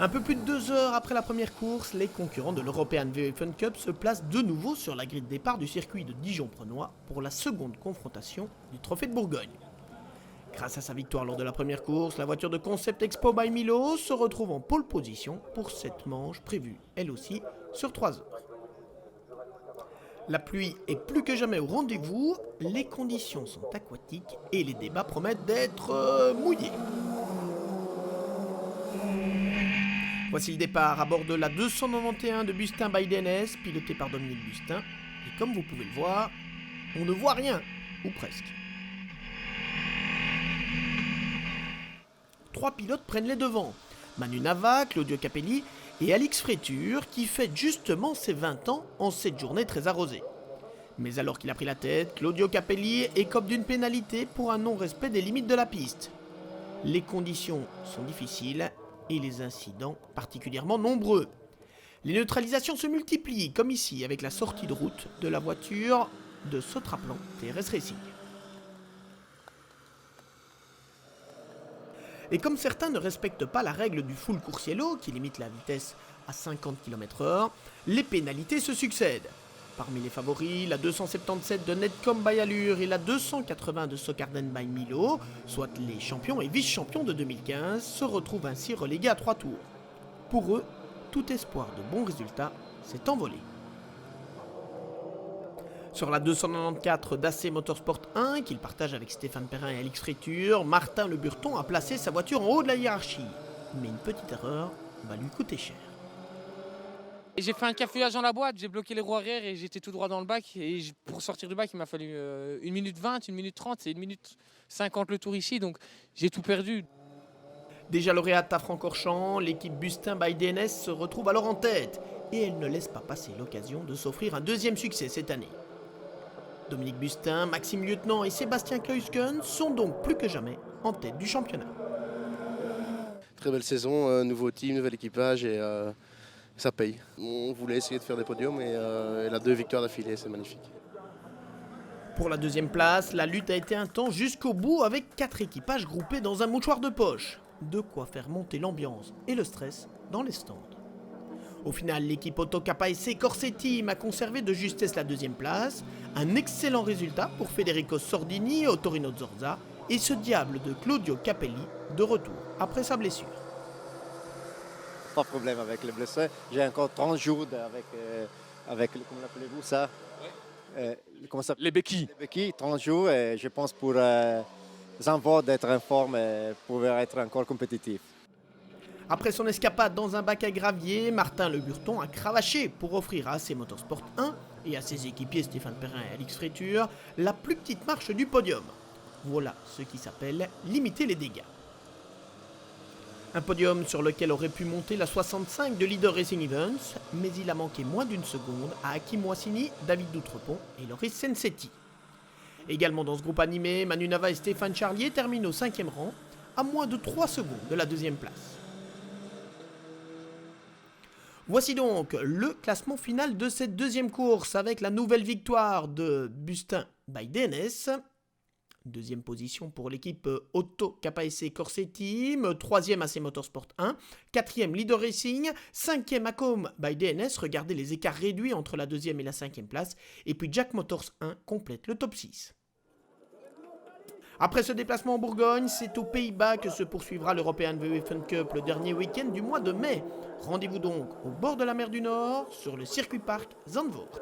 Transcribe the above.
Un peu plus de 2 heures après la première course, les concurrents de l'European VF Cup se placent de nouveau sur la grille de départ du circuit de Dijon-Prenois pour la seconde confrontation du Trophée de Bourgogne. Grâce à sa victoire lors de la première course, la voiture de Concept Expo by Milo se retrouve en pole position pour cette manche prévue, elle aussi, sur 3 heures. La pluie est plus que jamais au rendez-vous, les conditions sont aquatiques et les débats promettent d'être mouillés. Voici le départ à bord de la 291 de Bustin by DNS, pilotée par Dominique Bustin. Et comme vous pouvez le voir, on ne voit rien, ou presque. 3 pilotes prennent les devants. Manu Nava, Claudio Capelli et Alix Freiture, qui fête justement ses 20 ans en cette journée très arrosée. Mais alors qu'il a pris la tête, Claudio Capelli écope d'une pénalité pour un non-respect des limites de la piste. Les conditions sont difficiles et les incidents particulièrement nombreux. Les neutralisations se multiplient, comme ici avec la sortie de route de la voiture de Sotraplan TRS Racing. Et comme certains ne respectent pas la règle du full coursiello, qui limite la vitesse à 50 km/h, les pénalités se succèdent. Parmi les favoris, la 277 de Netcom by Allure et la 280 de Socarden by Milo, soit les champions et vice-champions de 2015, se retrouvent ainsi relégués à 3 tours. Pour eux, tout espoir de bons résultats s'est envolé. Sur la 294 d'AC Motorsport 1, qu'il partage avec Stéphane Perrin et Alix Freiture, Martin Le Burton a placé sa voiture en haut de la hiérarchie. Mais une petite erreur va lui coûter cher. J'ai fait un cafouillage dans la boîte, j'ai bloqué les roues arrière et j'étais tout droit dans le bac. Et pour sortir du bac, il m'a fallu 1 minute 20, 1 minute 30, c'est 1 minute 50 le tour ici, donc j'ai tout perdu. Déjà lauréate à Francorchamps, l'équipe Bustin by DNS se retrouve alors en tête. Et elle ne laisse pas passer l'occasion de s'offrir un deuxième succès cette année. Dominique Bustin, Maxime Lieutenant et Sébastien Kleusken sont donc plus que jamais en tête du championnat. Très belle saison, nouveau team, nouvel équipage et ça paye. On voulait essayer de faire des podiums et la 2 victoires d'affilée, c'est magnifique. Pour la deuxième place, la lutte a été intense jusqu'au bout avec 4 équipages groupés dans un mouchoir de poche. De quoi faire monter l'ambiance et le stress dans les stands. Au final, l'équipe Auto KPSC Corse Team a conservé de justesse la deuxième place, un excellent résultat pour Federico Sordini et Torino Zorza, et ce diable de Claudio Capelli de retour après sa blessure. Pas de problème avec les blessés. J'ai encore 30 jours avec comment l'appelez-vous ça? Comment ça Les béquilles. Les béquilles, 30 jours et je pense pour Zanvor d'être en forme et pouvoir être encore compétitif. Après son escapade dans un bac à gravier, Martin Le Burton a cravaché pour offrir à AC Motorsport 1 et à ses équipiers Stéphane Perrin et Alix Freiture la plus petite marche du podium. Voilà ce qui s'appelle limiter les dégâts. Un podium sur lequel aurait pu monter la 65 de Leader Racing Events, mais il a manqué moins d'une seconde à Hakim Moissini, David Doutrepont et Loris Sensetti. Également dans ce groupe animé, Manu Nava et Stéphane Charlier terminent au 5e rang, à moins de 3 secondes de la deuxième place. Voici donc le classement final de cette deuxième course avec la nouvelle victoire de Bustin by DNS. Deuxième position pour l'équipe Auto KPSC Corse Team, troisième AC Motorsport 1, quatrième Leader Racing, cinquième Acom by DNS, regardez les écarts réduits entre la deuxième et la cinquième place, et puis Jack Motors 1 complète le top 6. Après ce déplacement en Bourgogne, c'est aux Pays-Bas que se poursuivra l'European VF Cup le dernier week-end du mois de mai. Rendez-vous donc au bord de la mer du Nord, sur le circuit parc Zandvoort.